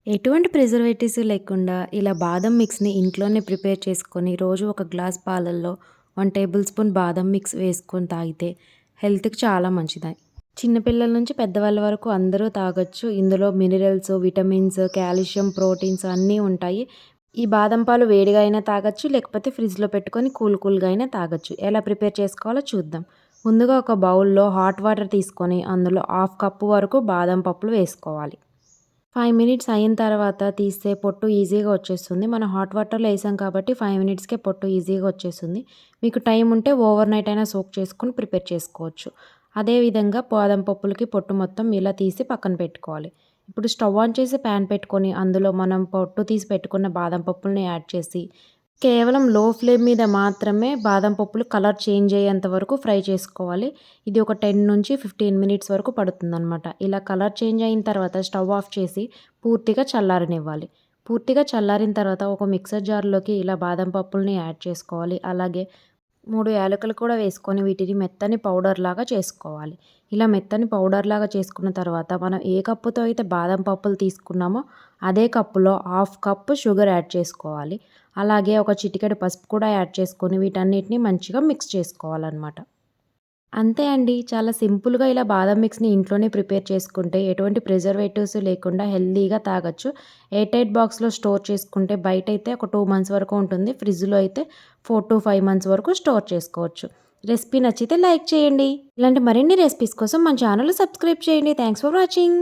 ఎటువంటి ప్రిజర్వేటివ్స్ లేకుండా ఇలా బాదం మిక్స్‌ని ఇంట్లోనే ప్రిపేర్ చేసుకొని, రోజు ఒక గ్లాస్ పాలల్లో 1 టేబుల్ స్పూన్ బాదం మిక్స్ వేసుకొని తాగితే హెల్త్‌కి చాలా మంచిది. చిన్న పిల్లల నుంచి పెద్దవాళ్ళ వరకు అందరూ తాగొచ్చు. ఇందులో మినరల్స్, విటమిన్స్, కాల్షియం, ప్రోటీన్స్ అన్నీ ఉంటాయి. ఈ బాదం పాలు వేడిగా అయినా తాగొచ్చు, లేకపోతే ఫ్రిడ్జ్‌లో పెట్టుకొని కూల్‌గా అయినా తాగొచ్చు. ఎలా ప్రిపేర్ చేసుకోవాలో చూద్దాం. ముందుగా ఒక బౌల్‌లో హాట్ వాటర్ తీసుకొని అందులో హాఫ్ కప్పు వరకు బాదం పప్పులు వేసుకోవాలి. 5 మినిట్స్ అయిన తర్వాత తీస్తే పొట్టు ఈజీగా వచ్చేస్తుంది. మనం హాట్ వాటర్‌లో ఏసాం కాబట్టి 5 మినిట్స్‌కే పొట్టు ఈజీగా వచ్చేస్తుంది. మీకు టైం ఉంటే ఓవర్ నైట్ అయినా సోక్ చేసుకొని ప్రిపేర్ చేసుకోవచ్చు. అదేవిధంగా బాదం పప్పులకి పొట్టు మొత్తం ఇలా తీసి పక్కన పెట్టుకోవాలి. ఇప్పుడు స్టవ్ ఆన్ చేసి పాన్ పెట్టుకొని అందులో మనం పొట్టు తీసి పెట్టుకున్న బాదం పప్పుల్ని యాడ్ చేసి కేవలం లో ఫ్లేమ్ మీద మాత్రమే బాదం పప్పులు కలర్ చేంజ్ అయ్యేంత వరకు ఫ్రై చేసుకోవాలి. ఇది ఒక 10-15 మినిట్స్ వరకు పడుతుందనమాట. ఇలా కలర్ చేంజ్ అయిన తర్వాత స్టవ్ ఆఫ్ చేసి పూర్తిగా చల్లారనివ్వాలి. పూర్తిగా చల్లారిన తర్వాత ఒక మిక్సర్ జార్‌లోకి ఇలా బాదం పప్పుల్ని యాడ్ చేసుకోవాలి. అలాగే 3 యాలకులు కూడా వేసుకొని వీటిని మెత్తని పౌడర్‌లాగా చేసుకోవాలి. ఇలా మెత్తని పౌడర్‌లాగా చేసుకున్న తర్వాత మనం ఏ కప్పుతో అయితే బాదం పప్పులు తీసుకున్నామో అదే కప్పులో హాఫ్ కప్ షుగర్ యాడ్ చేసుకోవాలి. అలాగే ఒక చిటికెడు పసుపు కూడా యాడ్ చేసుకొని వీటన్నిటిని మంచిగా మిక్స్ చేసుకోవాలనమాట. అంతే అండి. చాలా సింపుల్‌గా ఇలా బాదం మిక్స్‌ని ఇంట్లోనే ప్రిపేర్ చేసుకుంటే ఎటువంటి ప్రిజర్వేటివ్స్ లేకుండా హెల్తీగా తాగొచ్చు. ఎయిర్ టైట్ బాక్స్‌లో స్టోర్ చేసుకుంటే బయటైతే ఒక 2 మంత్స్ వరకు ఉంటుంది. ఫ్రిడ్జ్‌లో అయితే 4-5 మంత్స్ వరకు స్టోర్ చేసుకోవచ్చు. రెసిపీ నచ్చితే లైక్ చేయండి. ఇలాంటి మరిన్ని రెసిపీస్ కోసం మన ఛానెల్‌ని సబ్స్క్రైబ్ చేయండి. Thanks for watching.